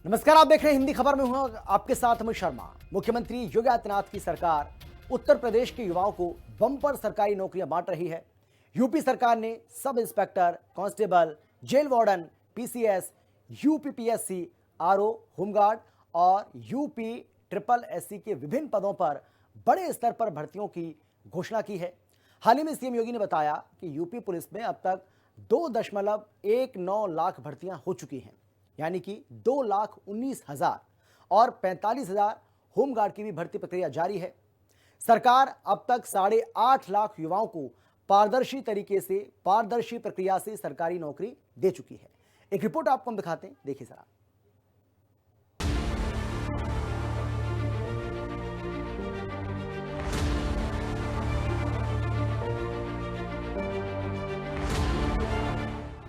नमस्कार, आप देख रहे हैं हिंदी खबर में हूं आपके साथ अमित शर्मा। मुख्यमंत्री योगी आदित्यनाथ की सरकार उत्तर प्रदेश के युवाओं को बम्पर सरकारी नौकरियां बांट रही है। यूपी सरकार ने sub inspector, constable, jail warden, PCS, UPPSC, RO, home guard और यूपी ट्रिपल एससी के विभिन्न पदों पर बड़े स्तर पर भर्तियों की घोषणा की है। हाल ही में सीएम योगी ने बताया कि यूपी पुलिस में अब तक 2.19 लाख भर्तियां हो चुकी हैं, यानी कि 2,19,000 और 45,000 होमगार्ड की भी भर्ती प्रक्रिया जारी है। सरकार अब तक 8.5 लाख युवाओं को पारदर्शी तरीके से पारदर्शी प्रक्रिया से सरकारी नौकरी दे चुकी है। एक रिपोर्ट आपको हम दिखाते हैं, देखिए जरा।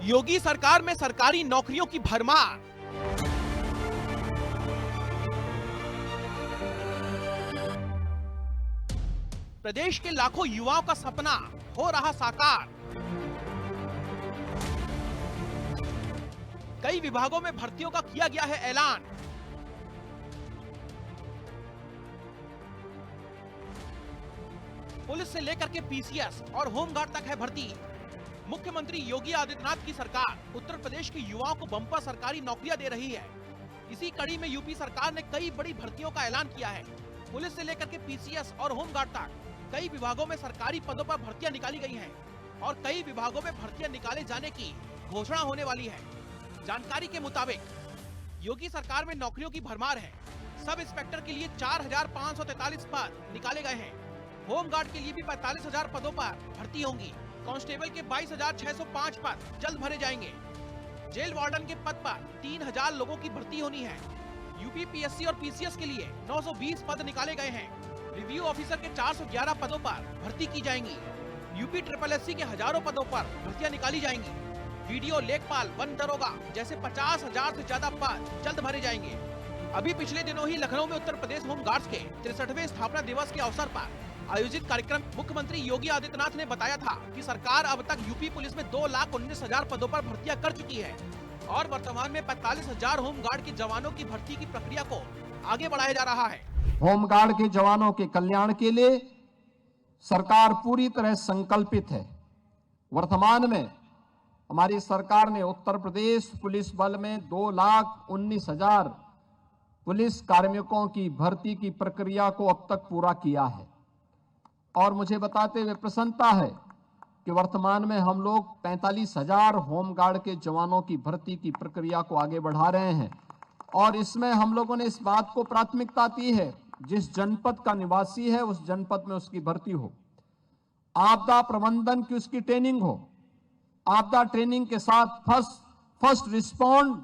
योगी सरकार में सरकारी नौकरियों की भरमार। प्रदेश के लाखों युवाओं का सपना हो रहा साकार। कई विभागों में भर्तियों का किया गया है ऐलान। पुलिस से लेकर के पीसीएस और होमगार्ड तक है भर्ती। मुख्यमंत्री योगी आदित्यनाथ की सरकार उत्तर प्रदेश के युवाओं को बम्पर सरकारी नौकरियां दे रही है। इसी कड़ी में यूपी सरकार ने कई बड़ी भर्तियों का ऐलान किया है। पुलिस से लेकर के पीसीएस और होमगार्ड तक कई विभागों में सरकारी पदों पर भर्तियां निकाली गई हैं और कई विभागों में भर्तियां निकाले जाने की घोषणा होने वाली है। जानकारी के मुताबिक योगी सरकार में नौकरियों की भरमार है। सब इंस्पेक्टर के लिए 4,543 पद निकाले गए हैं। होमगार्ड के लिए भी 45,000 पदों पर भर्ती होंगी। कांस्टेबल के 22,605 पद जल्द भरे जाएंगे। जेल वार्डन के पद पर 3,000 लोगों की भर्ती होनी है। यूपी पीएससी और पीसीएस के लिए 920 पद निकाले गए हैं। रिव्यू ऑफिसर के 411 पदों पर भर्ती की जाएंगी। यूपी ट्रिपल एससी के हजारों पदों पर भर्तियां निकाली जाएंगी। वीडियो, लेखपाल, वन दरोगा जैसे 50,000 से ज्यादा पद जल्द भरे जाएंगे। अभी पिछले दिनों ही लखनऊ में उत्तर प्रदेश होमगार्ड्स के 63वें स्थापना दिवस के अवसर पर आयोजित कार्यक्रम मुख्यमंत्री योगी आदित्यनाथ ने बताया था कि सरकार अब तक यूपी पुलिस में 2,19,000 पदों पर भर्तियां कर चुकी है और वर्तमान में 45,000 होमगार्ड के जवानों की भर्ती की प्रक्रिया को आगे बढ़ाया जा रहा है। होमगार्ड के जवानों के कल्याण के लिए सरकार पूरी तरह संकल्पित है। वर्तमान में हमारी सरकार ने उत्तर प्रदेश पुलिस बल में 2,19,000 पुलिस कार्मिकों की भर्ती की प्रक्रिया को अब तक पूरा किया है और मुझे बताते हुए प्रसन्नता है कि वर्तमान में हम लोग 45,000 होमगार्ड के जवानों की भर्ती की प्रक्रिया को आगे बढ़ा रहे हैं और इसमें हम लोगों ने इस बात को प्राथमिकता दी है, जिस जनपद का निवासी है उस जनपद में उसकी भर्ती हो, आपदा प्रबंधन की उसकी ट्रेनिंग हो, आपदा ट्रेनिंग के साथ फर्स्ट रिस्पॉन्ड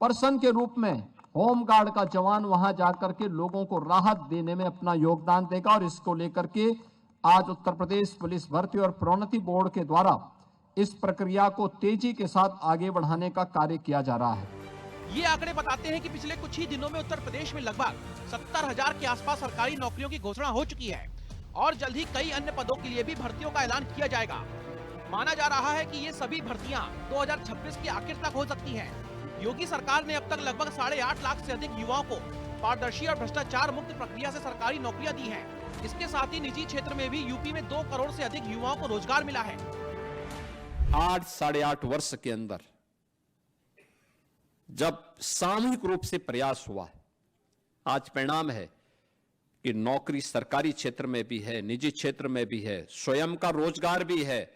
पर्सन के रूप में होमगार्ड का जवान वहां जाकर के लोगों को राहत देने में अपना योगदान देगा और इसको लेकर के आज उत्तर प्रदेश पुलिस भर्ती और प्रोन्नति बोर्ड के द्वारा इस प्रक्रिया को तेजी के साथ आगे बढ़ाने का कार्य किया जा रहा है। ये आंकड़े बताते हैं कि पिछले कुछ ही दिनों में उत्तर प्रदेश में लगभग 70,000 के आसपास सरकारी नौकरियों की घोषणा हो चुकी है और जल्द ही कई अन्य पदों के लिए भी भर्तियों का ऐलान किया जाएगा। माना जा रहा है कि ये सभी भर्तियां 2026 के आखिर तक हो सकती हैं। योगी सरकार ने अब तक लगभग 8.5 लाख से अधिक युवाओं को पारदर्शी और भ्रष्टाचार मुक्त प्रक्रिया से सरकारी नौकरियां दी हैं। इसके साथ ही निजी क्षेत्र में भी यूपी में 2 करोड़ से अधिक युवाओं को रोजगार मिला है। 8-8.5 वर्ष के अंदर जब सामूहिक रूप से प्रयास हुआ, आज परिणाम है कि नौकरी सरकारी क्षेत्र में भी है, निजी क्षेत्र में भी है, स्वयं का रोजगार भी है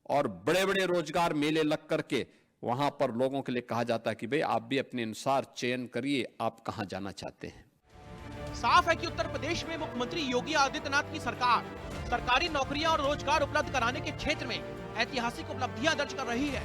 और बड़े बड़े रोजगार मेले लग करके वहां पर लोगों के लिए कहा जाता है कि भाई आप भी अपने अनुसार चयन करिए, आप कहां जाना चाहते हैं। साफ है कि उत्तर प्रदेश में मुख्यमंत्री योगी आदित्यनाथ की सरकार सरकारी नौकरियां और रोजगार उपलब्ध कराने के क्षेत्र में ऐतिहासिक उपलब्धियां दर्ज कर रही है।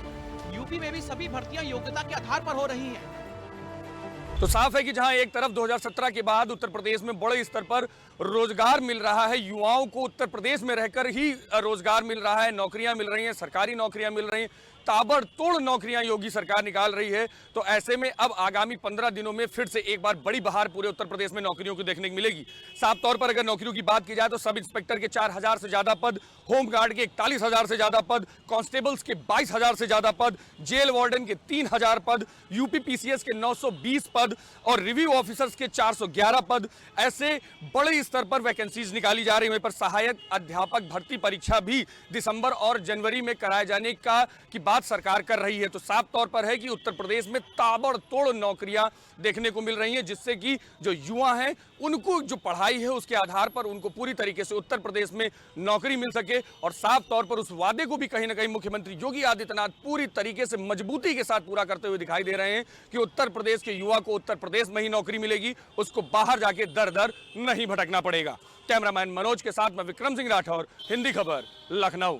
यूपी में भी सभी भर्तियां योग्यता के आधार पर हो रही हैं। तो साफ है कि जहां एक तरफ 2017 के बाद उत्तर प्रदेश में बड़े स्तर पर रोजगार मिल रहा है, युवाओं को उत्तर प्रदेश में रहकर ही रोजगार मिल रहा है, नौकरियां मिल रही हैं, सरकारी नौकरियां मिल रही हैं, ताबड़तोड़ नौकरियां योगी सरकार निकाल रही है। तो ऐसे में अब आगामी 15 दिनों में फिर से एक बार बड़ी बहार पूरे उत्तर प्रदेश में नौकरियों को देखने को मिलेगी। साफ तौर पर अगर नौकरियों की बात की जाए तो सब इंस्पेक्टर के 4000 से ज्यादा पद, होमगार्ड के 41,000 से ज्यादा पद, कांस्टेबल्स के 22,000 से ज्यादा पद, जेल वार्डन के 3,000 पद, यूपी पीसीएस के 920 पद और रिव्यू ऑफिसर्स के 411 पद, ऐसे बड़े स्तर पर वैकेंसीज निकाली जा रही है। पर सहायक अध्यापक भर्ती परीक्षा भी दिसंबर और जनवरी में कराए जाने की बात सरकार कर रही है। तो साफ तौर पर है कि उत्तर प्रदेश में ताबड़तोड़ नौकरियां देखने को मिल रही हैं, जिससे कि जो युवा हैं उनको जो पढ़ाई है उसके आधार पर उनको पूरी तरीके से उत्तर प्रदेश में नौकरी मिल सके। और साफ तौर पर उस वादे को भी कहीं ना कहीं मुख्यमंत्री योगी आदित्यनाथ पूरी तरीके से मजबूती के साथ पूरा करते हुए दिखाई दे रहे हैं कि उत्तर प्रदेश के युवा को उत्तर प्रदेश में ही नौकरी मिलेगी, उसको बाहर जाके दर दर नहीं भटकना पड़ेगा। कैमरामैन मनोज के साथ मैं विक्रम सिंह राठौर, हिंदी खबर, लखनऊ।